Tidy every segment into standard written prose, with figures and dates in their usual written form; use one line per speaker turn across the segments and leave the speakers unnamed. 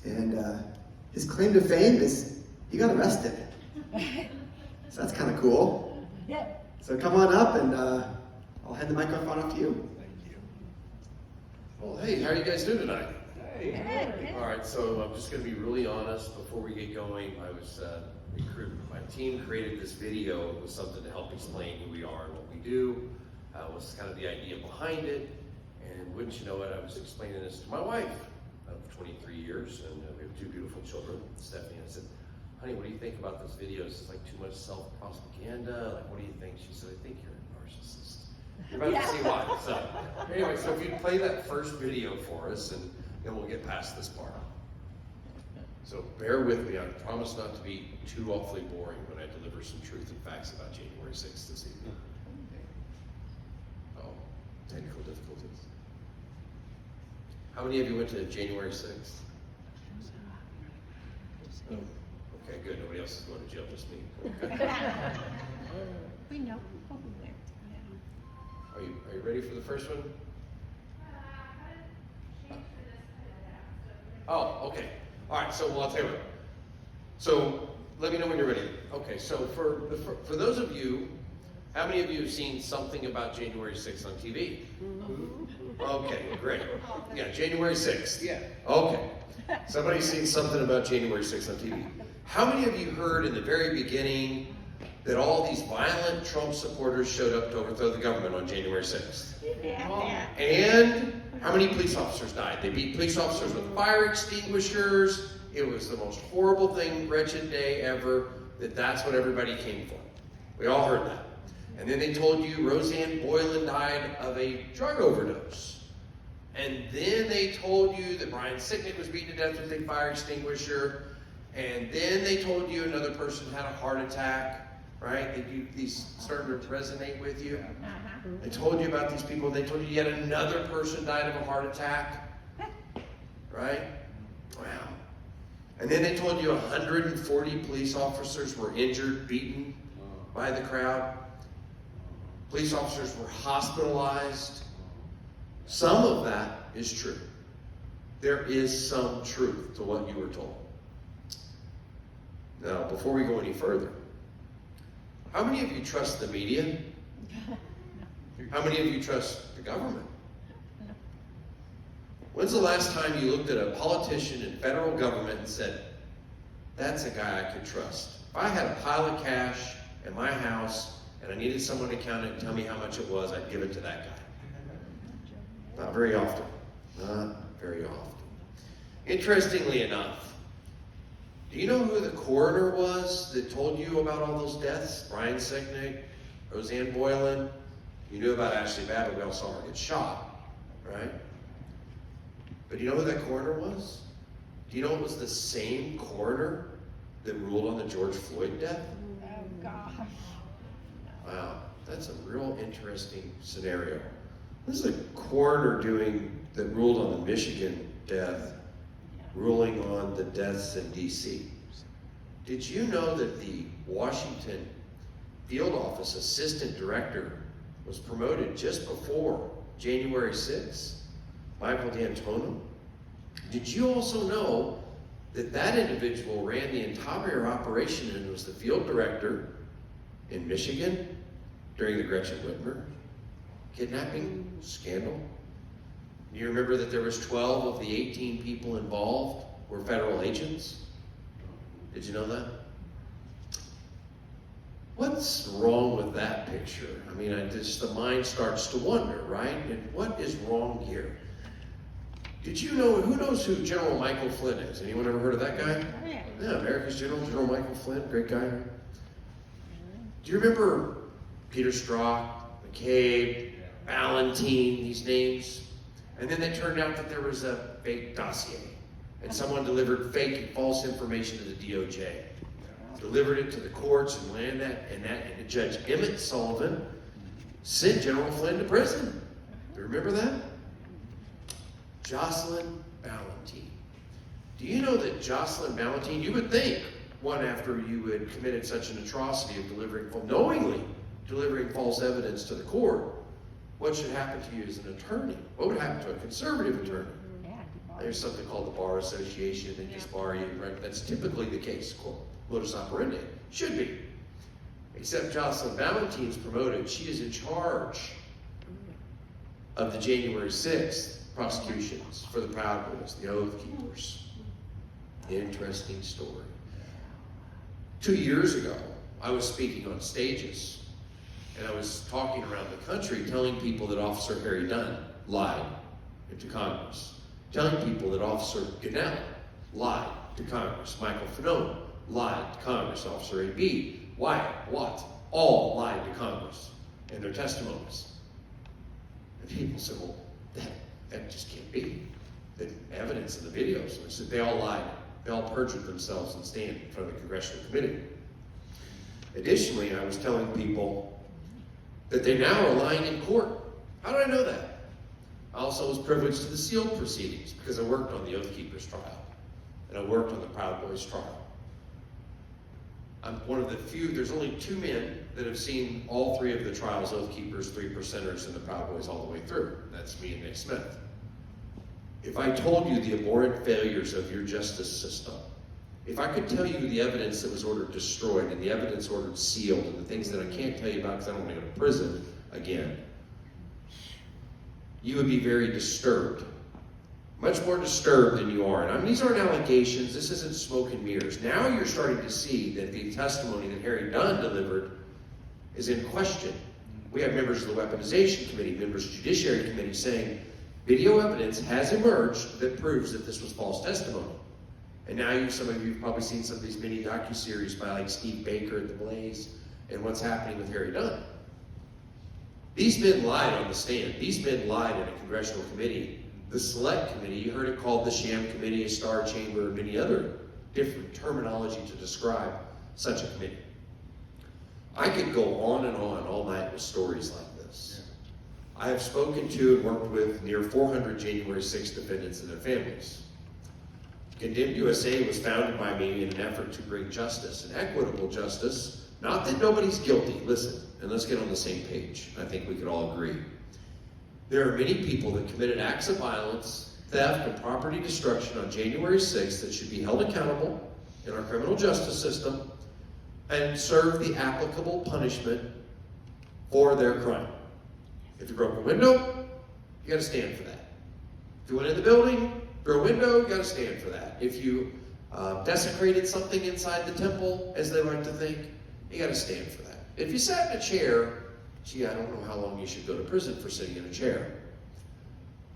And his claim to fame is he got arrested. So that's kind of cool.
Yeah.
So come on up, and I'll hand the microphone off to you.
Thank you. Well, hey, how are you guys doing tonight?
Hey.
All right, so I'm just going to be really honest before we get going. My team created this video. It was something to help explain who we are and what we do. What's kind of the idea behind it. And wouldn't you know it, I was explaining this to my wife of 23 years, and we have 2 beautiful children, Stephanie. I said, honey, what do you think about those videos? It's like too much self-propaganda. Like, what do you think? She said, I think you're a narcissist. You're about to see why. So, anyway, so if you play that first video for us, and then we'll get past this part. So bear with me. I promise not to be too awfully boring when I deliver some truth and facts about January 6th this evening. Oh, technical difficulties. How many of you went to January 6th? Oh, okay, good. Nobody else is going to jail, just me. Okay.
We know people who went. Yeah.
Are you ready for the first one? Oh, okay. All right, so I'll tell you what. So let me know when you're ready. Okay, so for those of you, how many of you have seen something about January 6th on TV? Okay, great. Yeah, January 6th.
Yeah.
Okay. Somebody's seen something about January 6th on TV. How many of you heard in the very beginning that all these violent Trump supporters showed up to overthrow the government on January 6th?
Yeah.
And how many police officers died? They beat police officers with fire extinguishers. It was the most horrible thing, wretched day ever, that's what everybody came for. We all heard that. And then they told you Roseanne Boylan died of a drug overdose. And then they told you that Brian Sicknick was beaten to death with a fire extinguisher. And then they told you another person had a heart attack, right? These started to resonate with you.
Uh-huh.
They told you about these people. They told you yet another person died of a heart attack, right? Wow. And then they told you 140 police officers were injured, beaten by the crowd. Police officers were hospitalized. Some of that is true. There is some truth to what you were told. Now, before we go any further, how many of you trust the media? How many of you trust the government? When's the last time you looked at a politician in federal government and said, that's a guy I could trust? If I had a pile of cash in my house and I needed someone to count it and tell me how much it was, I'd give it to that guy. Not very often. Not very often. Interestingly enough, do you know who the coroner was that told you about all those deaths? Brian Sicknick, Roseanne Boylan. You knew about Ashley Babbitt. We all saw her get shot, right? But do you know who that coroner was? Do you know it was the same coroner that ruled on the George Floyd death?
Oh, gosh.
Wow, that's a real interesting scenario. This is a coroner that ruled on the Michigan death, ruling on the deaths in D.C. Did you know that the Washington field office assistant director was promoted just before January 6th? Michael D'Antonio? Did you also know that individual ran the entire operation and was the field director in Michigan during the Gretchen Whitmer kidnapping scandal? Do you remember that there was 12 of the 18 people involved were federal agents? Did you know that? What's wrong with that picture? I mean, the mind starts to wonder, right? And what is wrong here? Did you know, who knows who General Michael Flynn is? Anyone ever heard of that guy?
Oh, yeah.
Yeah, America's General Michael Flynn, great guy. Do you remember Peter Strzok, McCabe, Valentine, these names? And then it turned out that there was a fake dossier, and someone delivered fake and false information to the DOJ. Delivered it to the courts and landed and Judge Emmett Sullivan sent General Flynn to prison. Do you remember that? Jocelyn Valentine. Do you know that Jocelyn Valentine, you would think, one after you had committed such an atrocity of knowingly delivering false evidence to the court, what should happen to you as an attorney? What would happen to a conservative attorney? There's something called the Bar Association. They just bar you, right? That's typically the case. Modus operandi. Should be. Except Jocelyn Valentine's promoted. She is in charge of the January 6th prosecutions for the Proud Boys, the Oath Keepers. Interesting story. 2 years ago, I was speaking on stages, and I was talking around the country telling people that Officer Harry Dunn lied to Congress, telling people that Officer Goodell lied to Congress, Michael Fanone lied to Congress, Officer A.B., Wyatt, Watt, all lied to Congress in their testimonies. And people said, well, that just can't be. The evidence in the videos, I said, they all lied. They all perjured themselves and stand in front of the Congressional Committee. Additionally, I was telling people that they now are lying in court. How did I know that? I also was privileged to the sealed proceedings because I worked on the Oath Keepers trial and I worked on the Proud Boys trial. I'm one of the few, there's only 2 men that have seen all 3 of the trials, Oath Keepers, 3 percenters, and the Proud Boys all the way through. That's me and Nick Smith. If I told you the abhorrent failures of your justice system, if I could tell you the evidence that was ordered destroyed and the evidence ordered sealed and the things that I can't tell you about because I don't want to go to prison again, you would be very disturbed. Much more disturbed than you are. And these aren't allegations. This isn't smoke and mirrors. Now you're starting to see that the testimony that Harry Dunn delivered is in question. We have members of the Weaponization Committee, members of the Judiciary Committee saying video evidence has emerged that proves that this was false testimony. And now some of you have probably seen some of these mini docuseries by like Steve Baker at The Blaze and what's happening with Harry Dunn. These men lied on the stand. These men lied in a congressional committee. The Select Committee, you heard it called the Sham Committee, a Star Chamber, and many other different terminology to describe such a committee. I could go on and on all night with stories like this. I have spoken to and worked with near 400 January 6th defendants and their families. Condemned USA was founded by me in an effort to bring justice, and equitable justice, not that nobody's guilty. Listen, and let's get on the same page. I think we could all agree. There are many people that committed acts of violence, theft, and property destruction on January 6th that should be held accountable in our criminal justice system and serve the applicable punishment for their crime. If you broke a window, you got to stand for that. If you went in the building, through a window, you got to stand for that. If you desecrated something inside the temple, as they like to think, you got to stand for that. If you sat in a chair, gee, I don't know how long you should go to prison for sitting in a chair.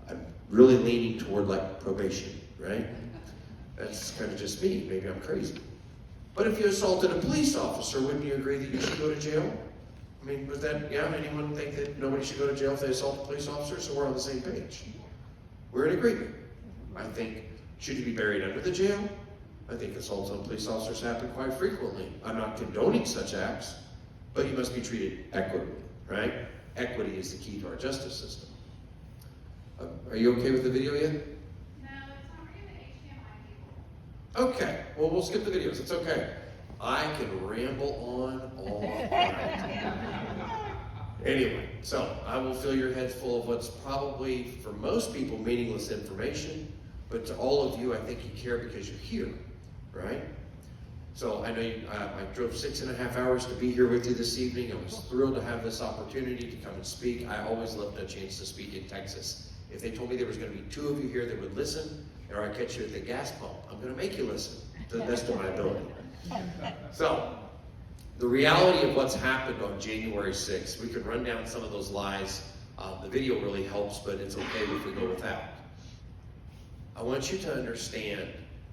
I'm really leaning toward like probation, right? That's kind of just me. Maybe I'm crazy. But if you assaulted a police officer, wouldn't you agree that you should go to jail? I mean, was that, anyone think that nobody should go to jail if they assault a police officer? So we're on the same page. We're in agreement. I think, should you be buried under the jail? I think assaults on police officers happen quite frequently. I'm not condoning such acts, but you must be treated equitably, right? Equity is the key to our justice system. Are you okay with the video yet?
No, it's not reading the HDMI cable.
Okay, well, we'll skip the videos. It's okay. I can ramble on all night. Anyway, so I will fill your heads full of what's probably, for most people, meaningless information, but to all of you, I think you care because you're here, right? So I know I drove 6.5 hours to be here with you this evening. I was thrilled to have this opportunity to come and speak. I always loved a chance to speak in Texas. If they told me there was going to be 2 of you here that would listen, or I catch you at the gas pump, I'm going to make you listen to the best of my ability. So, the reality of what's happened on January 6th, we could run down some of those lies. The video really helps, but it's okay if we go without. I want you to understand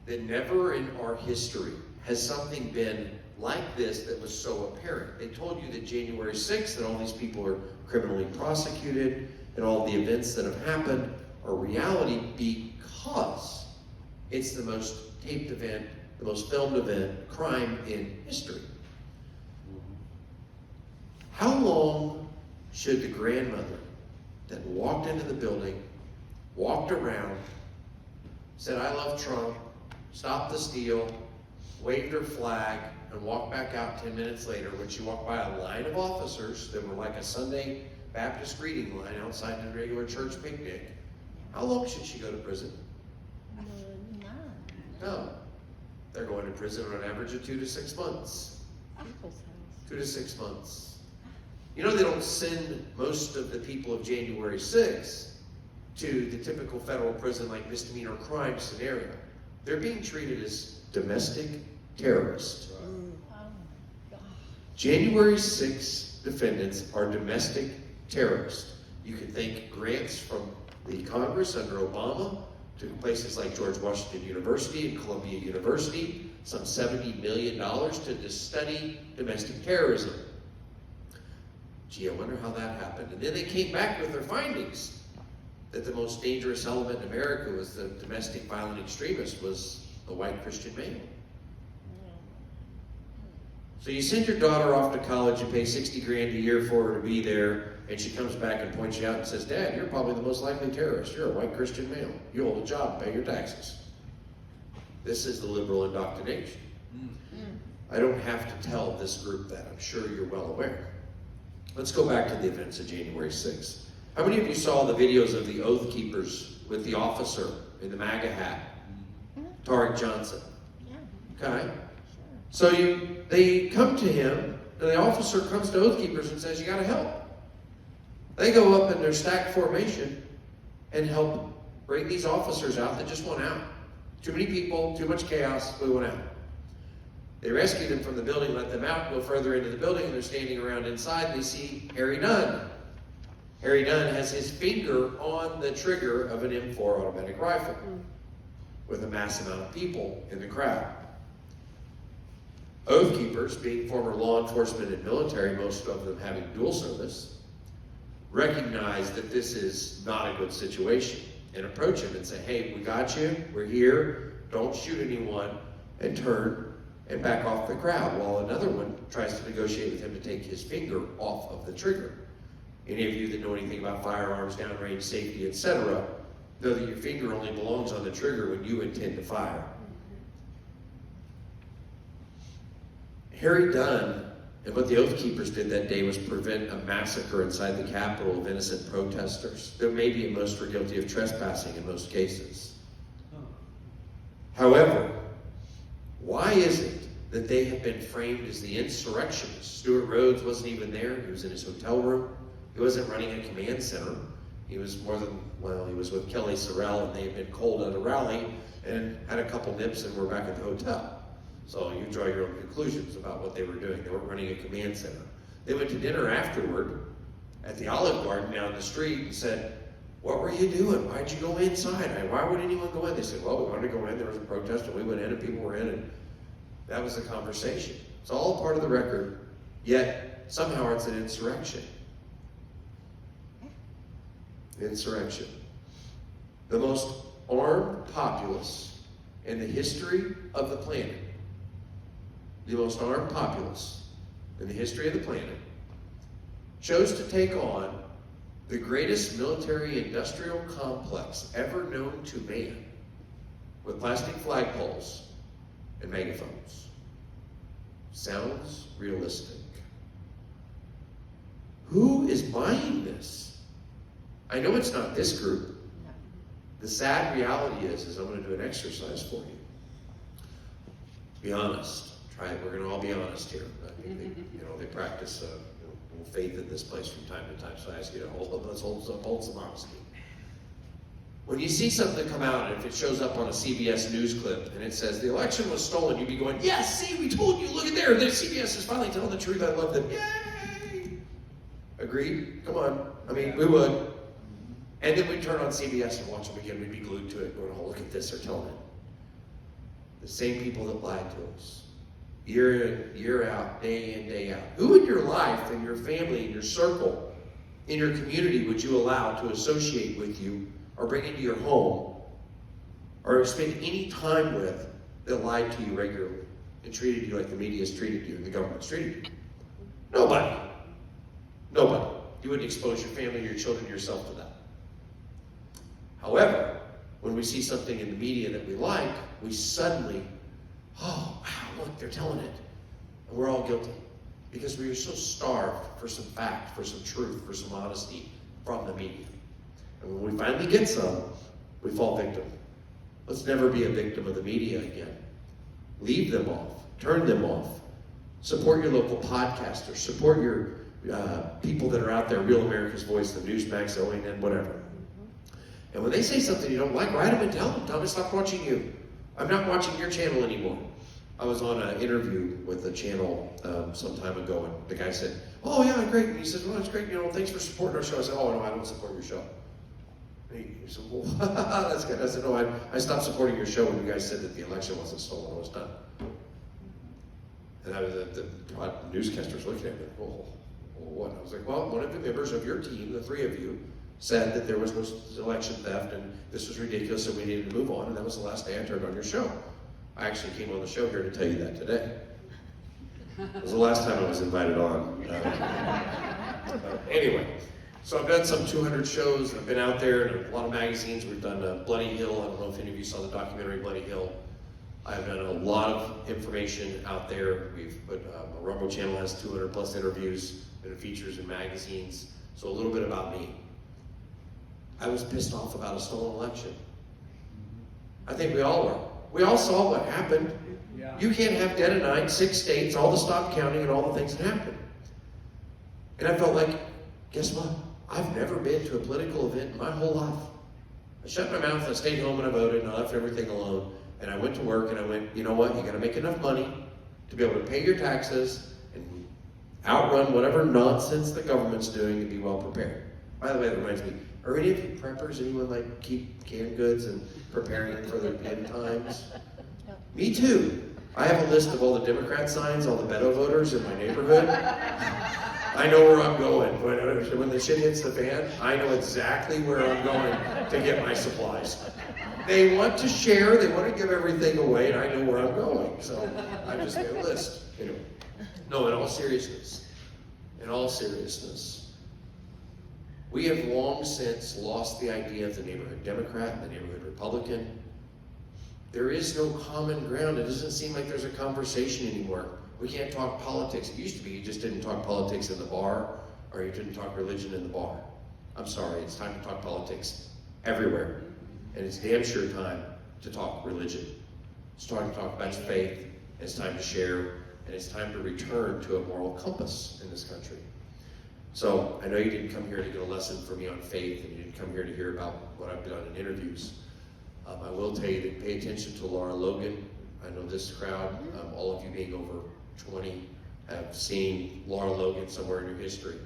that never in our history has something been like this that was so apparent. They told you that January 6th, that all these people are criminally prosecuted, and all the events that have happened are reality because it's the most taped event, the most filmed event, crime in history. How long should the grandmother that walked into the building, walked around, said, "I love Trump," stopped the steal, waved her flag, and walked back out 10 minutes later when she walked by a line of officers that were like a Sunday Baptist greeting line outside the regular church picnic? How long should she go to prison? They're going to prison on an average of 2 to 6 months.
Uncle's house.
2 to 6 months. You know, they don't send most of the people of January 6th to the typical federal prison like misdemeanor crime scenario. They're being treated as domestic terrorists.
Oh my God.
January 6th defendants are domestic terrorists. You can thank grants from the Congress under Obama to places like George Washington University and Columbia University, some $70 million to study domestic terrorism. Gee, I wonder how that happened. And then they came back with their findings that the most dangerous element in America was the domestic violent extremist was a white Christian male. So you send your daughter off to college, you pay 60 grand a year for her to be there, and she comes back and points you out and says, Dad, you're probably the most likely terrorist. You're a white Christian male. You hold a job, pay your taxes. This is the liberal indoctrination. I don't have to tell this group that. I'm sure you're well aware. Let's go back to the events of January 6th. How many of you saw the videos of the Oath Keepers with the officer in the MAGA hat? Tariq Johnson.
Yeah.
Okay? So they come to him, and the officer comes to Oath Keepers and says, you gotta help. They go up in their stacked formation and help bring these officers out that just want out. Too many people, too much chaos, we want out. They rescue them from the building, let them out, go further into the building, and they're standing around inside, and they see Harry Dunn. Harry Dunn has his finger on the trigger of an M4 automatic rifle with a mass amount of people in the crowd. Oath Keepers, being former law enforcement and military, most of them having dual service, recognize that this is not a good situation and approach him and say, hey, we got you, we're here, don't shoot anyone, and turn and back off the crowd, while another one tries to negotiate with him to take his finger off of the trigger. Any of you that know anything about firearms, downrange safety, etc., know that your finger only belongs on the trigger when you intend to fire. Harry Dunn and what the Oath Keepers did that day was prevent a massacre inside the Capitol of innocent protesters. Though maybe at most were guilty of trespassing in most cases. However, why is it that they have been framed as the insurrectionists? Stuart Rhodes wasn't even there. He was in his hotel room. He wasn't running a command center. He was he was with Kelly Sorrell, and they had been cold at a rally and had a couple nips and were back at the hotel. So you draw your own conclusions about what they were doing. They weren't running a command center. They went to dinner afterward at the Olive Garden down the street and said, what were you doing? Why'd you go inside? Why would anyone go in? They said, well, we wanted to go in. There was a protest, and we went in, and people were in, and that was the conversation. It's all part of the record, yet somehow it's an insurrection. Insurrection. The most armed populace in the history of the planet, the most armed populace in the history of the planet, chose to take on the greatest military-industrial complex ever known to man with plastic flagpoles and megaphones. Sounds realistic. Who is buying this? I know it's not this group. The sad reality is I'm going to do an exercise for you. Be honest. Try it. We're going to all be honest here. I think they practice faith in this place from time to time. So I ask you to hold some honesty. When you see something come out, and if it shows up on a CBS news clip and it says the election was stolen, you'd be going, yes, see, we told you, look at there. The CBS is finally telling the truth. I love them. Yay! Agreed? Come on. I mean, we would. And then we'd turn on CBS and watch them again. We'd be glued to it, going, oh, look at this, they're telling it. The same people that lied to us. Year in, year out, day in, day out. Who in your life, in your family, in your circle, in your community would you allow to associate with you or bring into your home or spend any time with that lied to you regularly and treated you like the media's treated you and the government's treated you? Nobody. Nobody. You wouldn't expose your family, your children, yourself to that. However, when we see something in the media that we like, we suddenly, oh, wow, look, they're telling it. And we're all guilty because we are so starved for some fact, for some truth, for some honesty from the media. And when we finally get some, we fall victim. Let's never be a victim of the media again. Leave them off. Turn them off. Support your local podcasters. Support your people that are out there, Real America's Voice, the Newsmax, ONN, whatever. And when they say something you don't like, write them and tell them to stop watching you. I'm not watching your channel anymore. I was on an interview with a channel some time ago, and the guy said, "Oh yeah, great." And he said, "Well, it's great. Thanks for supporting our show." I said, "Oh no, I don't support your show." And he said, "Well, that's good." I said, "No, I stopped supporting your show when you guys said that the election wasn't stolen. It was done." And the newscasters looking at me, "Well, what?" I was like, "Well, one of the members of your team, the three of you, said that there was no election theft and this was ridiculous and we needed to move on, and that was the last day I turned on your show. I actually came on the show here to tell you that today." It was the last time I was invited on. Anyway, so I've done some 200 shows. I've been out there in a lot of magazines. We've done Bloody Hill. I don't know if any of you saw the documentary Bloody Hill. I've done a lot of information out there. We've put, my Rumble channel has 200 plus interviews, been in features in magazines. So a little bit about me. I was pissed off about a stolen election. I think we all were. We all saw what happened.
Yeah.
You can't have dead of night, 6 states, all the stop counting and all the things that happened. And I felt like, guess what? I've never been to a political event in my whole life. I shut my mouth, I stayed home and I voted and I left everything alone. And I went to work and I went, you know what? You gotta make enough money to be able to pay your taxes and outrun whatever nonsense the government's doing and be well prepared. By the way, that reminds me, are any of you preppers? Anyone like keep canned goods and preparing for their end times? Me too. I have a list of all the Democrat signs, all the Beto voters in my neighborhood. I know where I'm going. When the shit hits the fan, I know exactly where I'm going to get my supplies. They want to share, they want to give everything away, and I know where I'm going. So I just made a list. Anyway, no, in all seriousness, we have long since lost the idea of the neighborhood Democrat and the neighborhood Republican. There is no common ground. It doesn't seem like there's a conversation anymore. We can't talk politics. It used to be you just didn't talk politics in the bar, or you didn't talk religion in the bar. I'm sorry, it's time to talk politics everywhere. And it's damn sure time to talk religion. It's time to talk about faith, it's time to share, and it's time to return to a moral compass in this country. So I know you didn't come here to get a lesson from me on faith, and you didn't come here to hear about what I've done in interviews. I will tell you to pay attention to Laura Logan. I know this crowd, all of you being over 20, have seen Laura Logan somewhere in your history.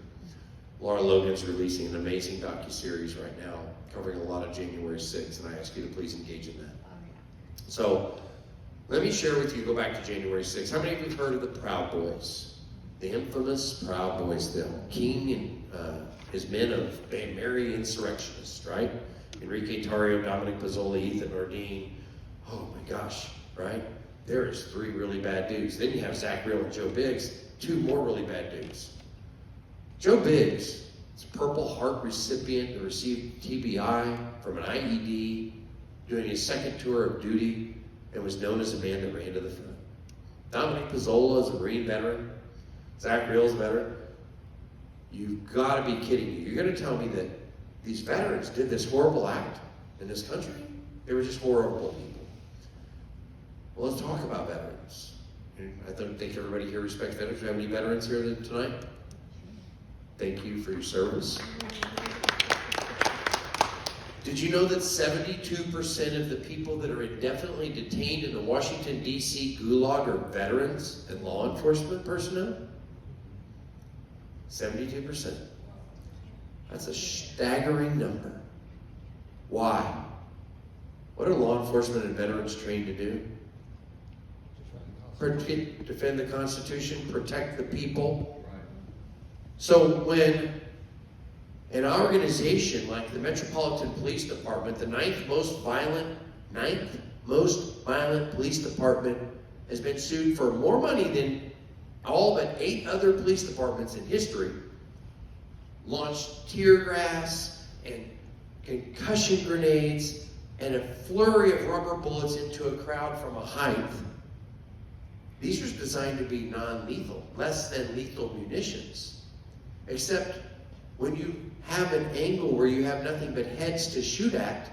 Laura Logan's releasing an amazing docuseries right now, covering a lot of January 6th, and I ask you to please engage in that. So let me share with you, go back to January 6th. How many of you have heard of the Proud Boys? The infamous Proud Boys, the king and his men of merry insurrectionists, right? Enrique Tarrio, Dominic Pizzoli, Ethan Nardine. Oh my gosh, right? There is 3 really bad dudes. Then you have Zach Real and Joe Biggs, 2 more really bad dudes. Joe Biggs is a Purple Heart recipient who received TBI from an IED, doing his 2nd tour of duty, and was known as a man that ran to the front. Dominic Pizzola is a Marine veteran. Zach Reel's a veteran. You've got to be kidding me. You're going to tell me that these veterans did this horrible act in this country? They were just horrible people. Well, let's talk about veterans. I think everybody here respects veterans. Do we have any veterans here tonight? Thank you for your service. Did you know that 72% of the people that are indefinitely detained in the Washington, D.C. gulag are veterans and law enforcement personnel? 72%. That's a staggering number. Why? What are law enforcement and veterans trained to do? Defend the Constitution, protect the people. So when an organization like the Metropolitan Police Department, the ninth most violent police department, has been sued for more money than all but 8 other police departments in history, launched tear gas and concussion grenades and a flurry of rubber bullets into a crowd from a height. These are designed to be non-lethal, less than lethal munitions. Except when you have an angle where you have nothing but heads to shoot at,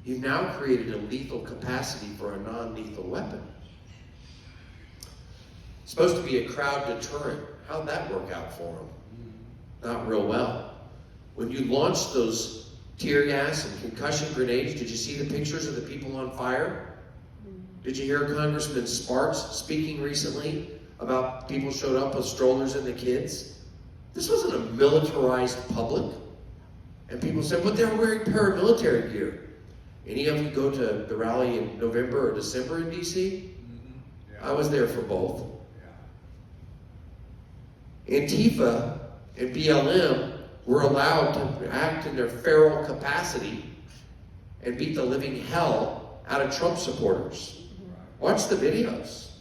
you've now created a lethal capacity for a non-lethal weapon. Supposed to be a crowd deterrent. How'd that work out for them? Not real well. When you launched those tear gas and concussion grenades, did you see the pictures of the people on fire? Did you hear Congressman Sparks speaking recently about people showed up with strollers and the kids? This wasn't a militarized public. And people said, but they're wearing paramilitary gear. Any of you go to the rally in November or December in D.C.? I was there for both. Antifa and BLM were allowed to act in their feral capacity and beat the living hell out of Trump supporters. Watch the videos.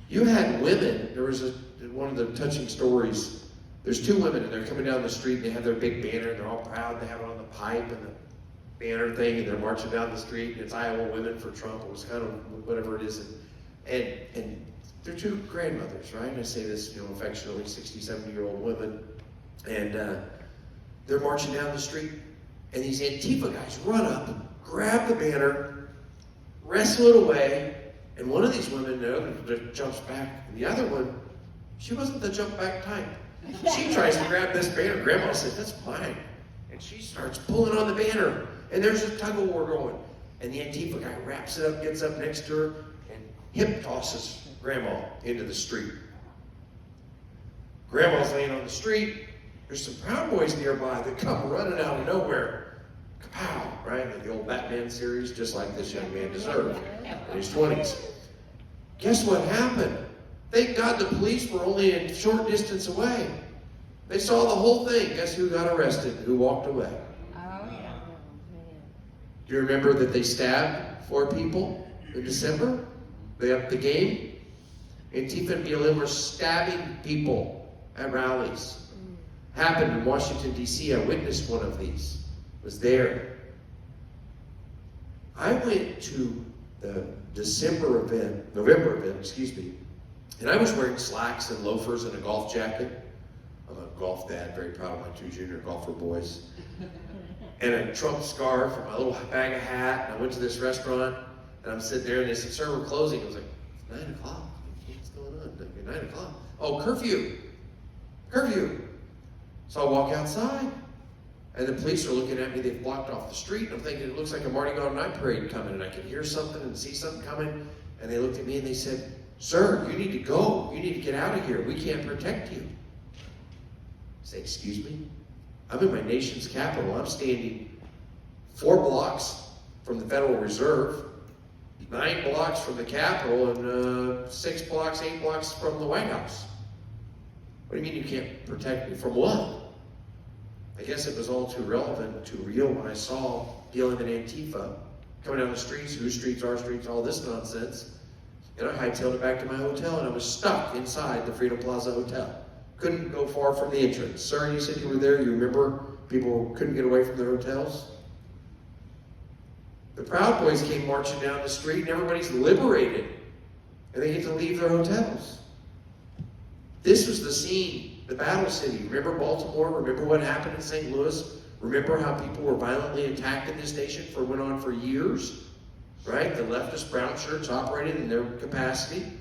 You had women, there was one of the touching stories. There's two women and they're coming down the street and they have their big banner and they're all proud. They have it on the pipe and the banner thing and they're marching down the street and it's Iowa Women for Trump. It was kind of whatever it is. And they're two grandmothers, right? And I say this, affectionately, 60, 70-year-old women. And they're marching down the street and these Antifa guys run up, grab the banner, wrestle it away, and one of these women jumps back, and the other one, she wasn't the jump back type. She tries to grab this banner. Grandma says, that's mine. And she starts pulling on the banner, and there's a tug of war going. And the Antifa guy wraps it up, gets up next to her, and hip tosses Grandma into the street. Grandma's laying on the street. There's some Proud Boys nearby that come running out of nowhere. Kapow, right? Like the old Batman series, just like this young man deserved in his 20s. Guess what happened? Thank God the police were only a short distance away. They saw the whole thing. Guess who got arrested? Who walked away?
Oh, yeah.
Do you remember that they stabbed 4 people in December? They upped the game. Antifa and BLM were stabbing people at rallies. Happened in Washington, D.C. I witnessed one of these. Was there. I went to the November event, and I was wearing slacks and loafers and a golf jacket. I'm a golf dad, very proud of my 2 junior golfer boys. And a Trump scarf and my little bag of hat. And I went to this restaurant, and I'm sitting there, and they said, sir, we're closing. I was like, 9 o'clock? What's going on? Like, 9 o'clock? Oh, curfew. So I walk outside. And the police are looking at me, they've blocked off the street, and I'm thinking it looks like a Mardi Gras night parade coming, and I can hear something and see something coming. And they looked at me and they said, sir, you need to go. You need to get out of here. We can't protect you. I say, excuse me? I'm in my nation's capital. I'm standing 4 blocks from the Federal Reserve, 9 blocks from the Capitol, and 6 blocks, 8 blocks from the White House. What do you mean you can't protect me? From what? I guess it was all too relevant, too real when I saw BLM and Antifa coming down the streets, whose streets, our streets, all this nonsense. And I hightailed it back to my hotel, and I was stuck inside the Freedom Plaza Hotel. Couldn't go far from the entrance. Sir, you said you were there. You remember people couldn't get away from their hotels? The Proud Boys came marching down the street, and everybody's liberated. And they get to leave their hotels. This was the scene. The battle city. Remember Baltimore? Remember what happened in St. Louis? Remember how people were violently attacked in this nation went on for years? Right? The leftist brown shirts operated in their capacity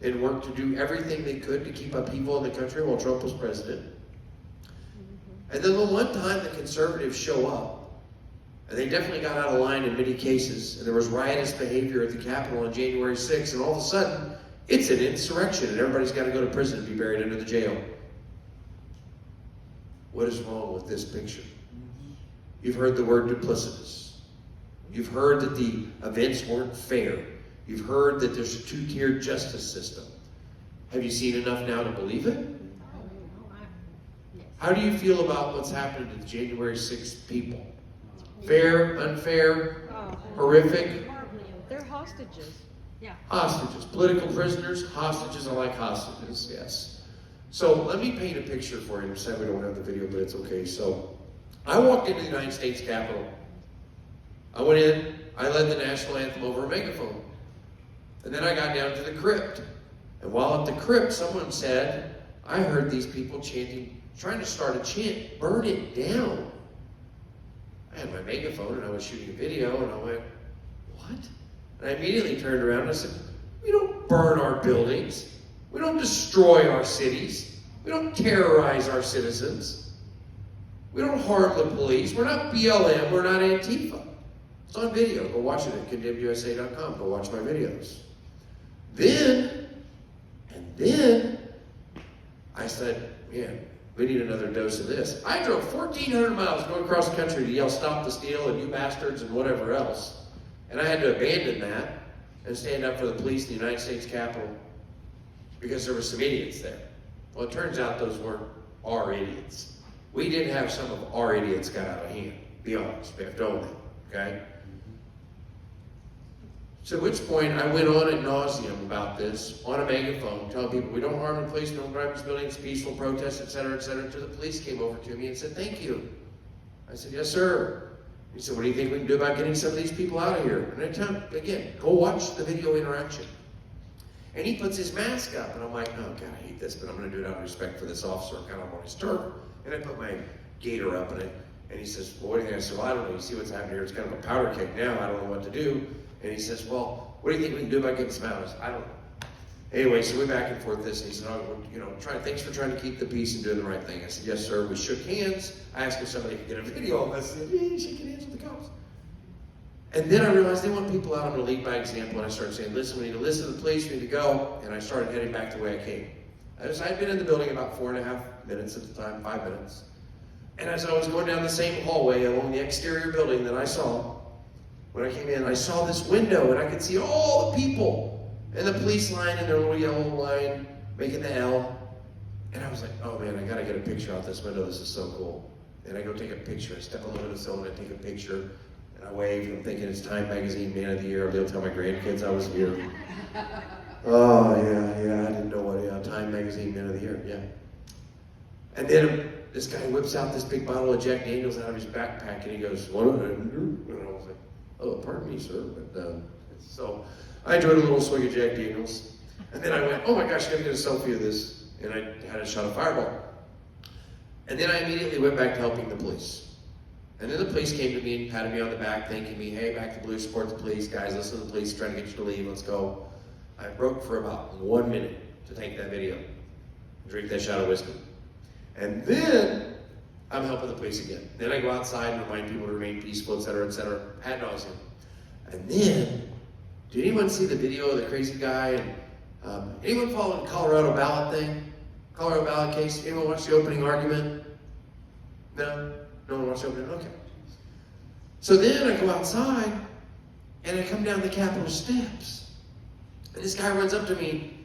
and worked to do everything they could to keep upheaval in the country while Trump was president. And then the one time the conservatives show up, and they definitely got out of line in many cases, and there was riotous behavior at the Capitol on January 6th, and all of a sudden, it's an insurrection, and everybody's got to go to prison and be buried under the jail. What is wrong with this picture? You've heard the word duplicitous. You've heard that the events weren't fair. You've heard that there's a 2-tiered justice system. Have you seen enough now to believe it? How do you feel about what's happened to the January 6th people? Fair, unfair, horrific?
They're hostages. Yeah.
Hostages. Political prisoners, hostages. I like hostages, yes. So let me paint a picture for you. Sad we don't have the video, but it's okay. So I walked into the United States Capitol. I went in, I led the national anthem over a megaphone. And then I got down to the crypt. And while at the crypt, someone said, I heard these people chanting, trying to start a chant, burn it down. I had my megaphone and I was shooting a video and I went, what? And I immediately turned around and I said, we don't burn our buildings. We don't destroy our cities. We don't terrorize our citizens. We don't harm the police. We're not BLM. We're not Antifa. It's on video. Go watch it at condemnedusa.com. Go watch my videos. Then I said, man, we need another dose of this. I drove 1,400 miles going across the country to yell, stop the steal, and you bastards, and whatever else. And I had to abandon that and stand up for the police in the United States Capitol because there were some idiots there. Well, it turns out those weren't our idiots. We did have some of our idiots got out of hand. Be honest, we have to own it, okay? So at which point I went on ad nauseum about this on a megaphone, telling people we don't harm the police, we don't grind buildings, peaceful protests, etc., until the police came over to me and said, thank you. I said, yes, sir. He said, what do you think we can do about getting some of these people out of here? And I tell him, again, go watch the video interaction. And he puts his mask up, and I'm like, oh, God, I hate this, but I'm going to do it out of respect for this officer, kind of on his turf. And I put my gaiter up in it, and he says, well, what do you think? I said, well, I don't know. You see what's happening here? It's kind of a powder keg now. I don't know what to do. And he says, well, what do you think we can do about getting some out? I said, I don't know. Anyway, so we back and forth this, and he said, oh, thanks for trying to keep the peace and doing the right thing. I said, yes, sir. We shook hands. I asked if somebody could get a video of us. I said, yeah, shaking hands with the cops. And then I realized they want people out. I'm going to lead by example. And I started saying, listen, we need to listen to the police. We need to go. And I started heading back the way I came. I'd been in the building about 4.5 minutes at the time, 5 minutes. And as I was going down the same hallway along the exterior building that I saw, when I came in, I saw this window, and I could see all the people in the police line in their little yellow line making the L. And I was like, oh man, I gotta get a picture out this window. This is so cool. And I go take a picture. I step on the windowsill and I take a picture. And I wave, and I'm thinking it's Time Magazine Man of the Year. I'll be able to tell my grandkids I was here. Oh, yeah, I didn't know what, Time Magazine Man of the Year, yeah. And then this guy whips out this big bottle of Jack Daniels out of his backpack, and he goes, what? And I was like, oh, pardon me, sir. But, so I enjoyed a little swig of Jack Daniels. And then I went, oh my gosh, I gotta get a selfie of this. And I had a shot of Fireball. And then I immediately went back to helping the police. And then the police came to me and patted me on the back, thanking me, hey, back to blue, support the police, guys, listen to the police, trying to get you to leave, let's go. I broke for about 1 minute to take that video, drink that shot of whiskey. And then I'm helping the police again. Then I go outside and remind people to remain peaceful, etc., ad nauseum. And then, did anyone see the video of the crazy guy? And anyone follow the Colorado ballot thing? Colorado ballot case? Anyone watch the opening argument? No? No one watched the opening? Okay. So then I go outside, and I come down the Capitol steps. And this guy runs up to me,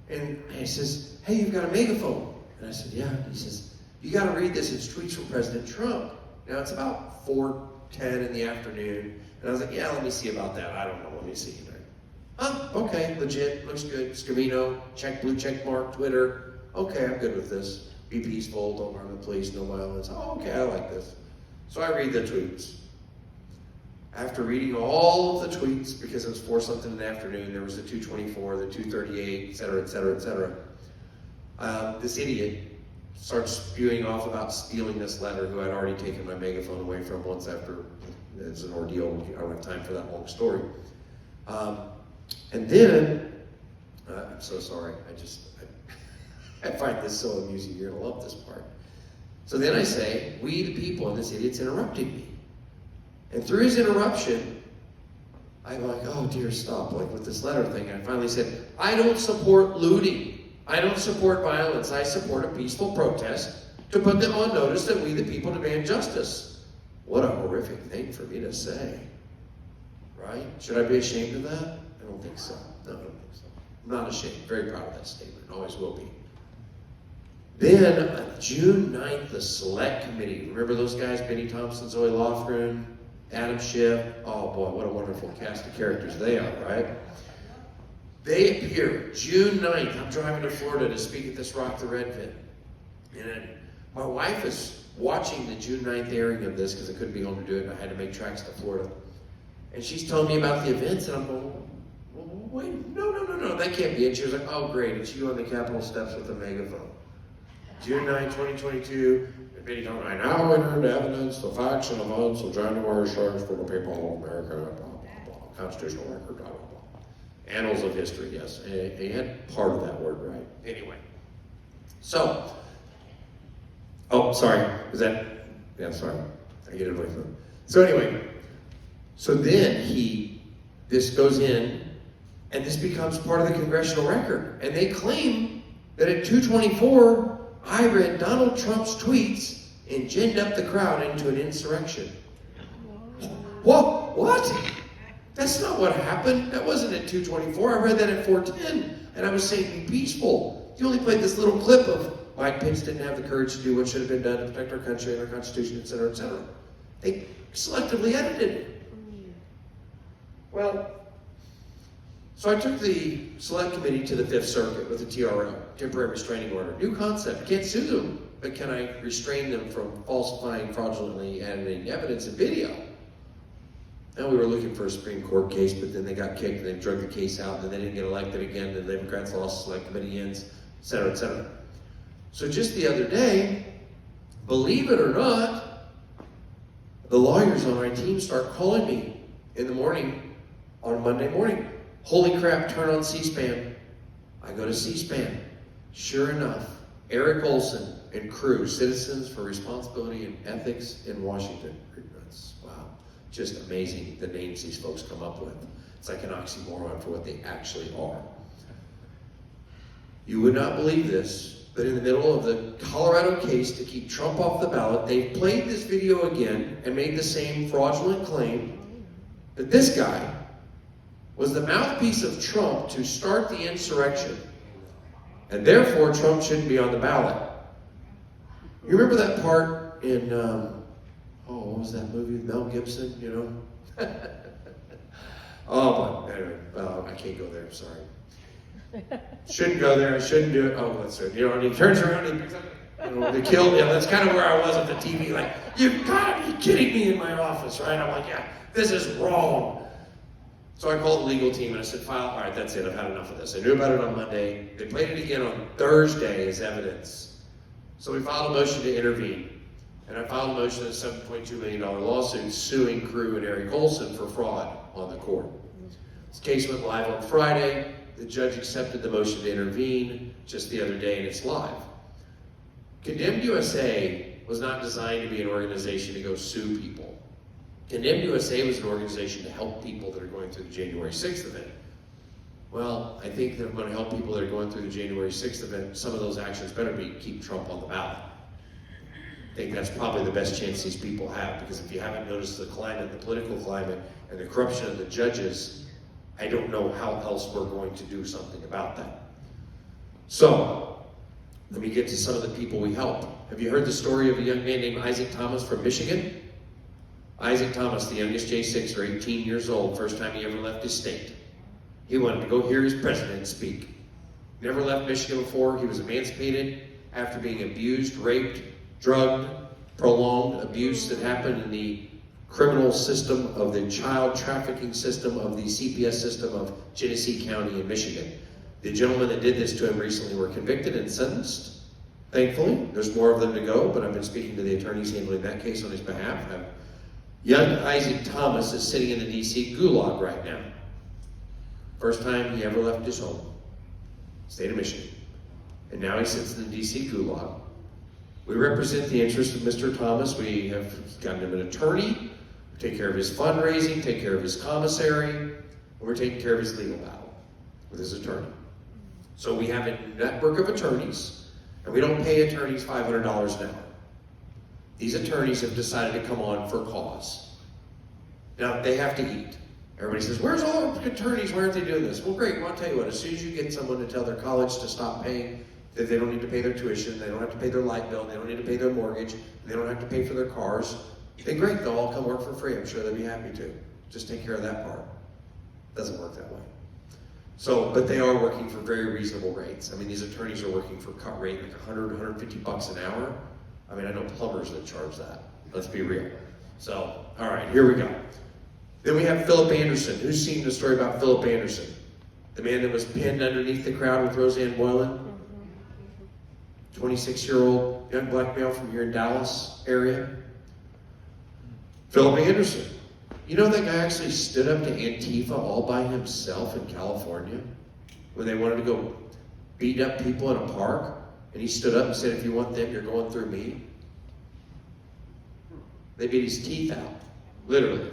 and he says, hey, you've got a megaphone. And I said, yeah. He says, you got to read this. It's tweets from President Trump. Now, it's about 4:10 in the afternoon. And I was like, yeah, let me see about that. I don't know. Let me see. Oh, okay, legit. Looks good. Scavino, blue check mark, Twitter. Okay, I'm good with this. Be peaceful. Don't harm the police. No violence. Oh, okay, I like this. So I read the tweets. After reading all of the tweets, because it was 4 something in the afternoon, there was the 224, the 238, etc. This idiot starts spewing off about stealing this letter, who I'd already taken my megaphone away from once after. It's an ordeal. I don't have time for that long story. And then, I'm so sorry. I find this so amusing. You're gonna love this part. So then I say, we the people, and this idiot's interrupting me. And through his interruption, I'm like, oh dear, stop. Like with this letter thing, I finally said, I don't support looting. I don't support violence. I support a peaceful protest to put them on notice that we the people demand justice. What a horrific thing for me to say. Right? Should I be ashamed of that? I don't think so. No, I don't think so. I'm not ashamed. Very proud of that statement. Always will be. Then, on June 9th, the Select Committee. Remember those guys? Benny Thompson, Zoe Lofgren, Adam Schiff. Oh boy, what a wonderful cast of characters they are, right? They appear June 9th. I'm driving to Florida to speak at this Rock the Red Pit. And my wife is watching the June 9th airing of this because I couldn't be home to do it, and I had to make tracks to Florida. And she's telling me about the events, and I'm going, wait, no, that can't be it. She was like, oh great, it's you on the Capitol steps with a megaphone. June 9, 2022, Benny Thompson, I now enter into evidence the facts and events of January 6th for the people of America, blah, blah, blah, constitutional record, blah, blah, blah. Annals of history, yes. And he had part of that word right. Anyway. So, oh, sorry. Is that, yeah, sorry. I get it away from him. So anyway, so then this goes in, and this becomes part of the congressional record. And they claim that at 2:24, I read Donald Trump's tweets and ginned up the crowd into an insurrection. What? That's not what happened. That wasn't at 2:24. I read that at 4:10, and I was saying be peaceful. You only played this little clip of Mike Pence didn't have the courage to do what should have been done to protect our country and our Constitution, et cetera, et cetera. They selectively edited it. Well, so I took the select committee to the Fifth Circuit with the TRO, temporary restraining order. New concept. Can't sue them, but can I restrain them from falsifying, fraudulently editing evidence and video? Now we were looking for a Supreme Court case, but then they got kicked and they drug the case out, and then they didn't get elected again, and the Democrats lost, select committee ends, et cetera, et cetera. So just the other day, believe it or not, the lawyers on my team start calling me in the morning on Monday morning. Holy crap, turn on C-SPAN. I go to C-SPAN. Sure enough, Eric Olson and crew, Citizens for Responsibility and Ethics in Washington. Wow, just amazing the names these folks come up with. It's like an oxymoron for what they actually are. You would not believe this, but in the middle of the Colorado case to keep Trump off the ballot, they played this video again and made the same fraudulent claim that this guy was the mouthpiece of Trump to start the insurrection, and therefore Trump shouldn't be on the ballot. You remember that part in, what was that movie, Mel Gibson, you know? Oh, but anyway, I can't go there, I'm sorry. Shouldn't go there, I shouldn't do it. Oh, that's right. You know, and he turns around and he picks up, the kill. Yeah, that's kind of where I was at the TV, like, you've got to be kidding me in my office, right? I'm like, yeah, this is wrong. So I called the legal team and I said, all right, that's it, I've had enough of this. I knew about it on Monday. They played it again on Thursday as evidence. So we filed a motion to intervene. And I filed a motion of a $7.2 million lawsuit suing Crew and Eric Olson for fraud on the court. This case went live on Friday. The judge accepted the motion to intervene just the other day, and it's live. Condemned USA was not designed to be an organization to go sue people. Condemned USA was an organization to help people that are going through the January 6th event. Well, I think that if I'm going to help people that are going through the January 6th event, some of those actions better be keep Trump on the ballot. I think that's probably the best chance these people have, because if you haven't noticed the climate, the political climate, and the corruption of the judges, I don't know how else we're going to do something about that. So, let me get to some of the people we helped. Have you heard the story of a young man named Isaac Thomas from Michigan? Isaac Thomas, the youngest J6er, 18 years old, first time he ever left his state. He wanted to go hear his president speak. Never left Michigan before. He was emancipated after being abused, raped, drugged, prolonged abuse that happened in the criminal system of the child trafficking system of the CPS system of Genesee County in Michigan. The gentlemen that did this to him recently were convicted and sentenced. Thankfully, there's more of them to go, but I've been speaking to the attorneys handling that case on his behalf. Young Isaac Thomas is sitting in the DC gulag right now. First time he ever left his home, state of Michigan. And now he sits in the DC gulag. We represent the interests of Mr. Thomas. We have gotten him an attorney, we take care of his fundraising, take care of his commissary, and we're taking care of his legal battle with his attorney. So we have a network of attorneys, and we don't pay attorneys $500 an hour. These attorneys have decided to come on for cause. Now, they have to eat. Everybody says, where's all the attorneys? Why aren't they doing this? Well, great. Well, I'll tell you what. As soon as you get someone to tell their college to stop paying, that they don't need to pay their tuition, they don't have to pay their light bill, they don't need to pay their mortgage, they don't have to pay for their cars, then great. They'll all come work for free. I'm sure they'll be happy to. Just take care of that part. Doesn't work that way. So, but they are working for very reasonable rates. I mean, these attorneys are working for cut rate like $100, $150 an hour. I mean, I know plumbers that charge that. Let's be real. So, all right, here we go. Then we have Philip Anderson. Who's seen the story about Philip Anderson? The man that was pinned underneath the crowd with Roseanne Boylan? 26-year-old young black male from here in Dallas area. Philip Anderson. You know that guy actually stood up to Antifa all by himself in California when they wanted to go beat up people in a park? And he stood up and said, if you want them, you're going through me. They beat his teeth out, literally.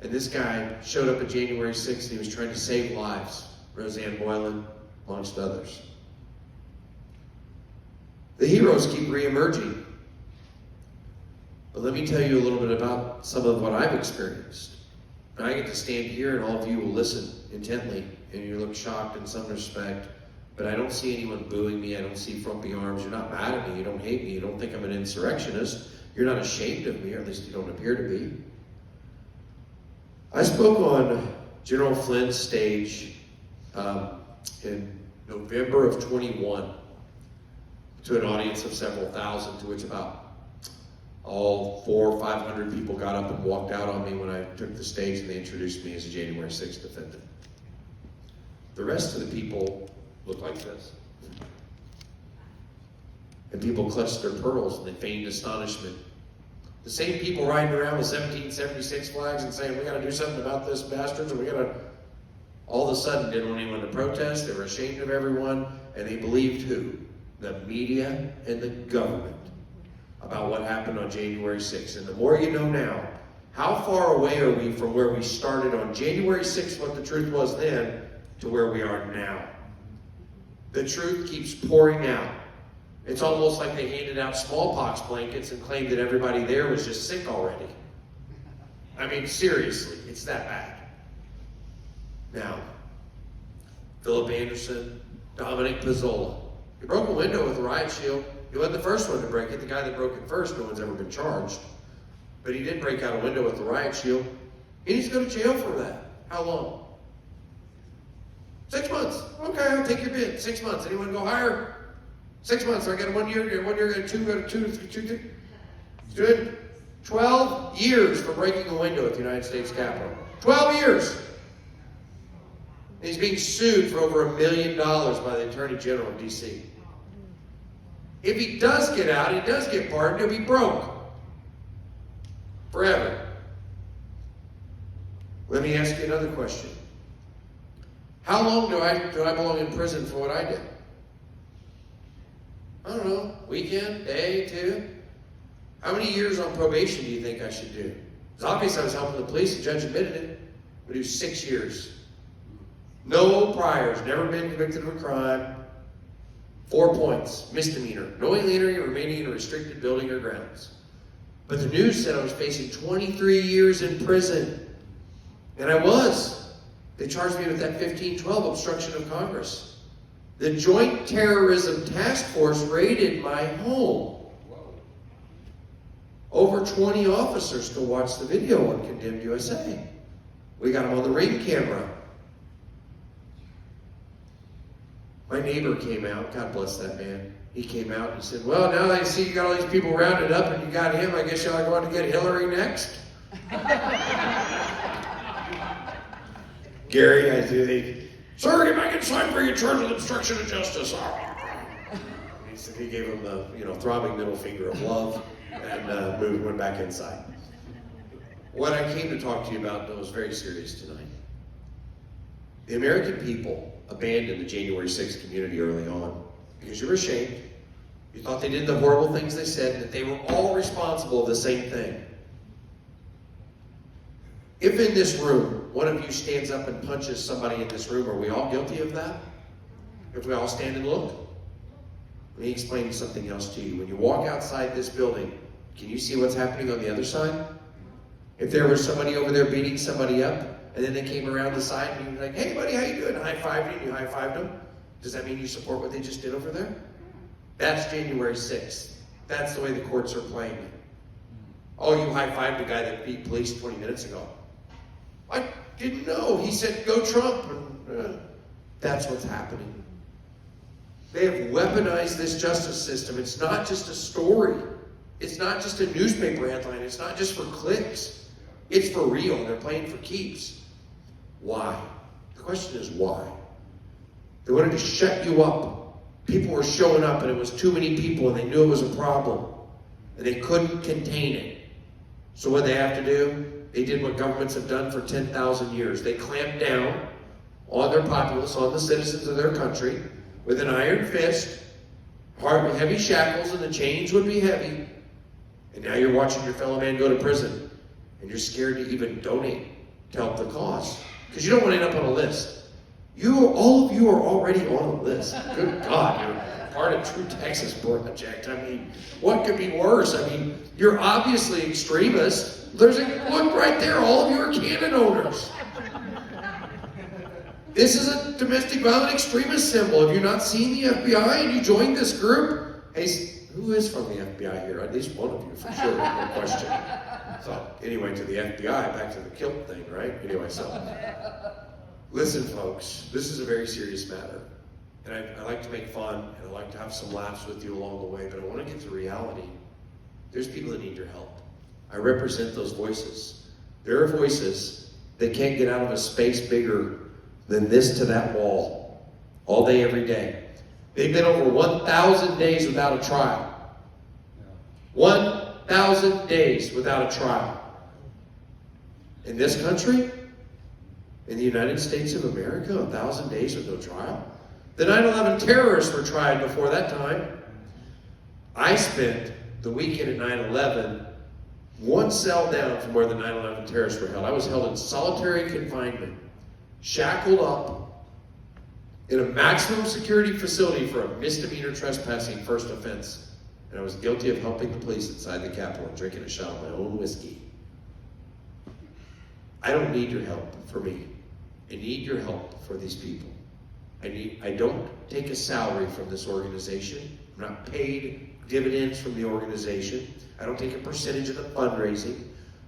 And this guy showed up at January 6th and he was trying to save lives. Roseanne Boylan, amongst others. The heroes keep re-emerging. But let me tell you a little bit about some of what I've experienced. And I get to stand here and all of you will listen intently and you look shocked in some respect. But I don't see anyone booing me. I don't see frumpy arms. You're not mad at me. You don't hate me. You don't think I'm an insurrectionist. You're not ashamed of me, or at least you don't appear to be. I spoke on General Flynn's stage in November of 21 to an audience of several thousand, to which about all 400 or 500 people got up and walked out on me when I took the stage and they introduced me as a January 6th defendant. The rest of the people looked like this. And people clutched their pearls and they feigned astonishment. The same people riding around with 1776 flags and saying, we got to do something about this, bastards, and we got to, all of a sudden didn't want anyone to protest. They were ashamed of everyone, and they believed who? The media and the government about what happened on January 6th. And the more you know now, how far away are we from where we started on January 6th, what the truth was then, to where we are now? The truth keeps pouring out. It's almost like they handed out smallpox blankets and claimed that everybody there was just sick already. I mean, seriously, it's that bad. Now, Philip Anderson, Dominic Pizzola. He broke a window with a riot shield. He wasn't the first one to break it. The guy that broke it first, no one's ever been charged. But he did break out a window with a riot shield. He needs to go to jail for that. How long? 6 months. Okay, I'll take your bid. 6 months. Anyone go higher? 6 months. I got a 1 year, 1 year, two. Good. 12 years for breaking a window at the United States Capitol. 12 years. And he's being sued for over $1 million by the Attorney General of D.C. If he does get out, he does get pardoned, he'll be broke. Forever. Let me ask you another question. How long do I belong in prison for what I did? I don't know, weekend, day, 2? How many years on probation do you think I should do? It's obvious I was helping the police, the judge admitted it. I'm going to do 6 years. No priors, never been convicted of a crime. 4 points, misdemeanor, knowingly entering or remaining in a restricted building or grounds. But the news said I was facing 23 years in prison. And I was. They charged me with that 1512 obstruction of Congress. The Joint Terrorism Task Force raided my home. Over 20 officers to watch the video on Condemned USA. We got them on the Ring camera. My neighbor came out, God bless that man. He came out and said, well, now that I see you got all these people rounded up and you got him, I guess y'all are going to get Hillary next? Gary, I do. Sir, get back inside for your charge with obstruction of justice. He said he gave him the throbbing middle finger of love and went back inside. What I came to talk to you about, though, is very serious tonight. The American people abandoned the January 6th community early on because you were ashamed. You thought they did the horrible things they said and that they were all responsible of the same thing. If in this room, one of you stands up and punches somebody in this room, are we all guilty of that? If we all stand and look? Let me explain something else to you. When you walk outside this building, can you see what's happening on the other side? If there was somebody over there beating somebody up, and then they came around the side and you were like, hey buddy, how you doing? High-fived you, and you high-fived them. Does that mean you support what they just did over there? That's January 6th. That's the way the courts are playing it. Oh, you high-fived the guy that beat police 20 minutes ago. I didn't know. He said, go Trump. And, that's what's happening. They have weaponized this justice system. It's not just a story. It's not just a newspaper headline. It's not just for clicks. It's for real. They're playing for keeps. Why? The question is why? They wanted to shut you up. People were showing up and it was too many people and they knew it was a problem. And they couldn't contain it. So what they have to do? They did what governments have done for 10,000 years. They clamped down on their populace, on the citizens of their country, with an iron fist, heavy shackles, and the chains would be heavy. And now you're watching your fellow man go to prison, and you're scared to even donate to help the cause, because you don't want to end up on a list. All of you are already on a list. Good God, you're part of True Texas Project. I mean, what could be worse? I mean, you're obviously extremists. Look right there, all of you are cannon owners. This is a domestic violent extremist symbol. Have you not seen the FBI and you joined this group? Hey, who is from the FBI here? At least one of you, for sure, no question. So, anyway, to the FBI, back to the kilt thing, right? Anyway, so, listen, folks, this is a very serious matter. And I like to make fun, and I like to have some laughs with you along the way, but I want to get to reality. There's people that need your help. I represent those voices. There are voices that can't get out of a space bigger than this to that wall all day, every day. They've been over 1,000 days without a trial. 1,000 days without a trial. In this country, in the United States of America, 1,000 days with no trial. The 9/11 terrorists were tried before that time. I spent the weekend at 9/11 one cell down from where the 9/11 terrorists were held. I was held in solitary confinement, shackled up in a maximum security facility for a misdemeanor trespassing first offense. And I was guilty of helping the police inside the Capitol and drinking a shot of my own whiskey. I don't need your help for me. I need your help for these people. I don't take a salary from this organization. I'm not paid dividends from the organization. I don't take a percentage of the fundraising.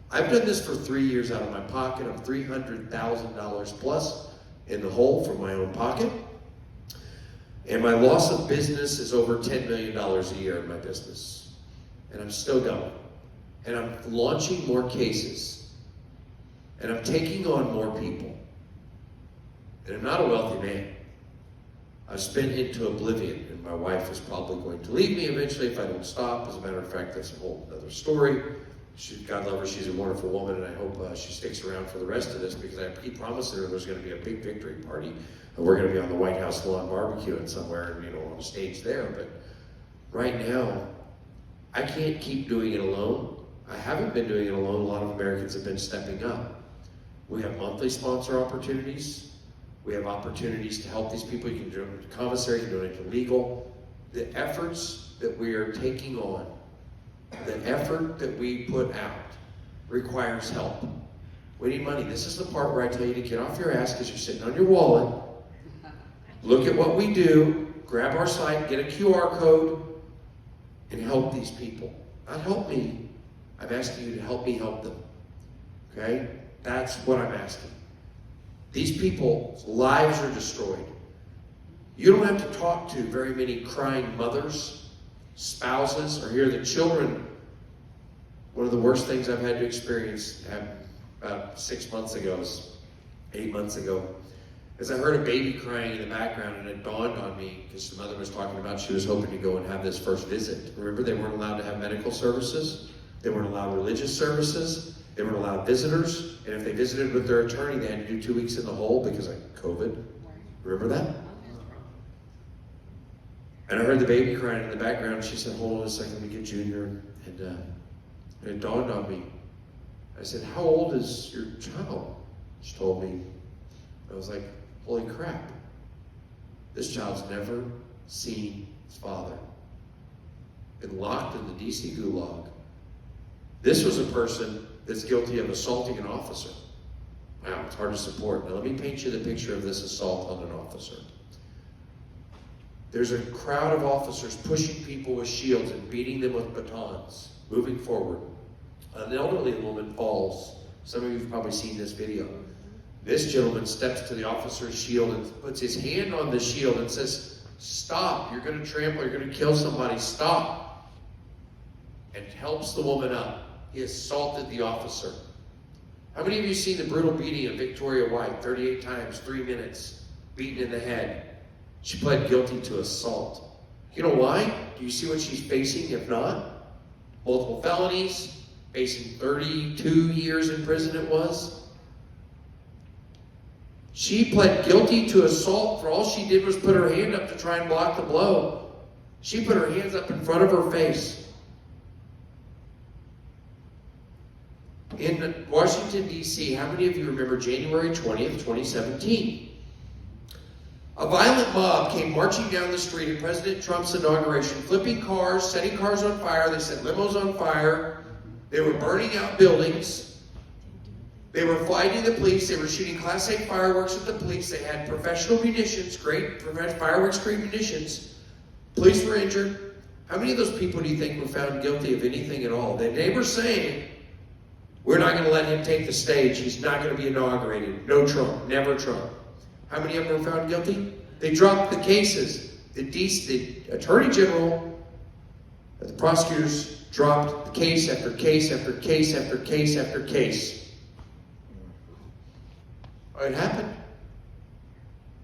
I've done this for 3 years out of my pocket. I'm $300,000 plus in the hole from my own pocket. And my loss of business is over $10 million a year in my business. And I'm still going. And I'm launching more cases. And I'm taking on more people. And I'm not a wealthy man. I've spent into oblivion, and my wife is probably going to leave me eventually if I don't stop. As a matter of fact, that's a whole other story. God love her, she's a wonderful woman, and I hope she sticks around for the rest of this, because I keep promising her there's going to be a big victory party, and we're going to be on the White House lawn barbecuing somewhere, on a stage there. But right now, I can't keep doing it alone. I haven't been doing it alone. A lot of Americans have been stepping up. We have monthly sponsor opportunities. We have opportunities to help these people. You can donate to commissary, you can donate to legal. The efforts that we are taking on, the effort that we put out requires help. We need money. This is the part where I tell you to get off your ass because you're sitting on your wallet. Look at what we do, grab our site, get a QR code, and help these people. Not help me. I'm asking you to help me help them. Okay? That's what I'm asking. These people's lives are destroyed. You don't have to talk to very many crying mothers, spouses, or hear the children. One of the worst things I've had to experience about 6 months ago, 8 months ago, is I heard a baby crying in the background, and it dawned on me, because the mother was talking about she was hoping to go and have this first visit. Remember, they weren't allowed to have medical services. They weren't allowed religious services. They weren't allowed visitors, and if they visited with their attorney, they had to do 2 weeks in the hole because of COVID. Remember that? And I heard the baby crying in the background. She said, "Hold on a second, let me get Junior." And it dawned on me. I said, "How old is your child?" She told me. I was like, holy crap. This child's never seen his father. Been locked in the DC gulag. This was a person that's guilty of assaulting an officer. Wow, it's hard to support. Now let me paint you the picture of this assault on an officer. There's a crowd of officers pushing people with shields and beating them with batons, moving forward. An elderly woman falls. Some of you have probably seen this video. This gentleman steps to the officer's shield and puts his hand on the shield and says, "Stop, you're going to trample, you're going to kill somebody, stop." And helps the woman up. He assaulted the officer. How many of you have seen the brutal beating of Victoria White, 38 times, 3 minutes, beaten in the head? She pled guilty to assault. You know why? Do you see what she's facing? If not, multiple felonies, facing 32 years in prison it was. She pled guilty to assault for all she did was put her hand up to try and block the blow. She put her hands up in front of her face. In Washington, D.C., how many of you remember January 20th, 2017? A violent mob came marching down the street at President Trump's inauguration, flipping cars, setting cars on fire. They set limos on fire. They were burning out buildings. They were fighting the police. They were shooting Class A fireworks at the police. They had professional munitions, great fireworks-grade munitions. Police were injured. How many of those people do you think were found guilty of anything at all? The neighbors saying, we're not going to let him take the stage. He's not going to be inaugurated. No Trump. Never Trump. How many of them were found guilty? They dropped the cases. The Attorney General, the prosecutors dropped case after case after case after case after case. It happened.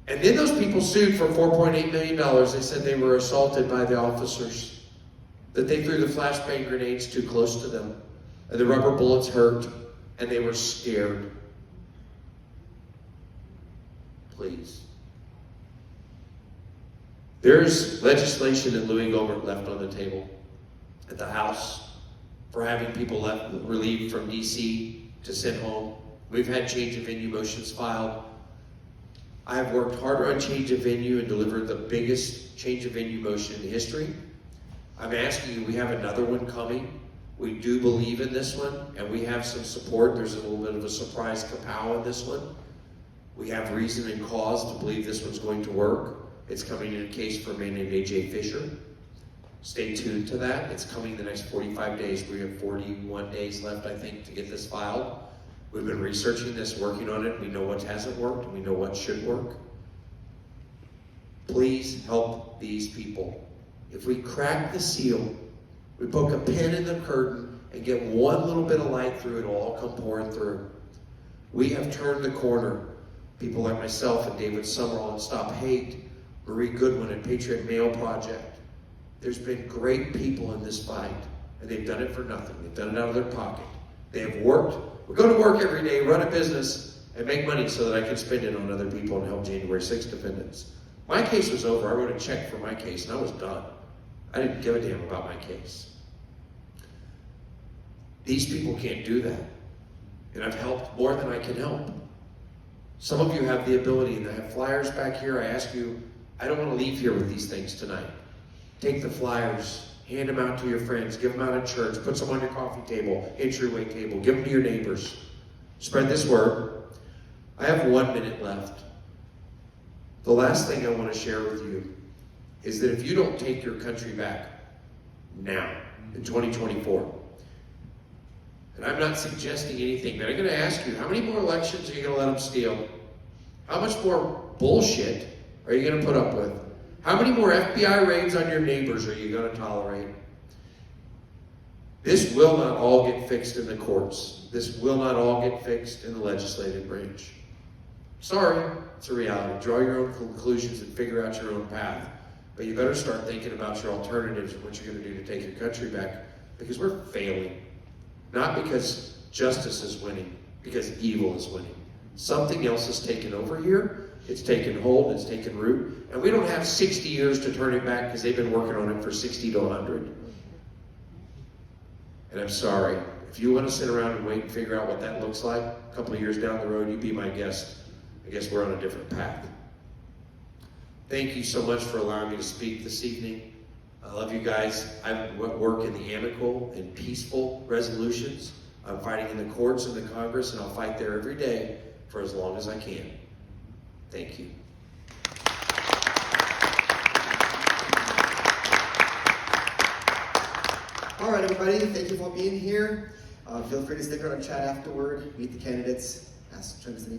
And then those people sued for $4.8 million. They said they were assaulted by the officers, that they threw the flashbang grenades too close to them, and the rubber bullets hurt, and they were scared. Please. There's legislation that Louis Gohmert left on the table at the House for having people relieved from D.C. to send home. We've had change of venue motions filed. I have worked harder on change of venue and delivered the biggest change of venue motion in history. I'm asking you, we have another one coming. We do believe in this one, and we have some support. There's a little bit of a surprise kapow in this one. We have reason and cause to believe this one's going to work. It's coming in a case for a man named A.J. Fisher. Stay tuned to that. It's coming the next 45 days. We have 41 days left, I think, to get this filed. We've been researching this, working on it. We know what hasn't worked, and we know what should work. Please help these people. If we crack the seal, we poke a pin in the curtain and get one little bit of light through, it'll all come pouring through. We have turned the corner. People like myself and David Summerall and Stop Hate, Marie Goodwin and Patriot Mail Project. There's been great people in this fight, and they've done it for nothing. They've done it out of their pocket. They have worked. We go to work every day, run a business, and make money so that I can spend it on other people and help January 6th defendants. My case was over. I wrote a check for my case, and I was done. I didn't give a damn about my case. These people can't do that. And I've helped more than I can help. Some of you have the ability, and I have flyers back here. I ask you, I don't want to leave here with these things tonight. Take the flyers, hand them out to your friends, give them out at church, put some on your coffee table, entryway table, give them to your neighbors. Spread this word. I have 1 minute left. The last thing I want to share with you is that if you don't take your country back now, in 2024, and I'm not suggesting anything, but I'm going to ask you, how many more elections are you going to let them steal? How much more bullshit are you going to put up with? How many more FBI raids on your neighbors are you going to tolerate? This will not all get fixed in the courts. This will not all get fixed in the legislative branch. Sorry, it's a reality. Draw your own conclusions and figure out your own path. But you better start thinking about your alternatives and what you're going to do to take your country back, because we're failing. Not because justice is winning, because evil is winning. Something else has taken over here. It's taken hold, it's taken root, and we don't have 60 years to turn it back because they've been working on it for 60 to 100. And I'm sorry, if you want to sit around and wait and figure out what that looks like a couple of years down the road, you be my guest. I guess we're on a different path. Thank you so much for allowing me to speak this evening. I love you guys. I work in the amicable and peaceful resolutions. I'm fighting in the courts and the Congress, and I'll fight there every day for as long as I can. Thank you.
All right, everybody, thank you for being here. Feel free to stick around and chat afterward, meet the candidates, ask Treniss any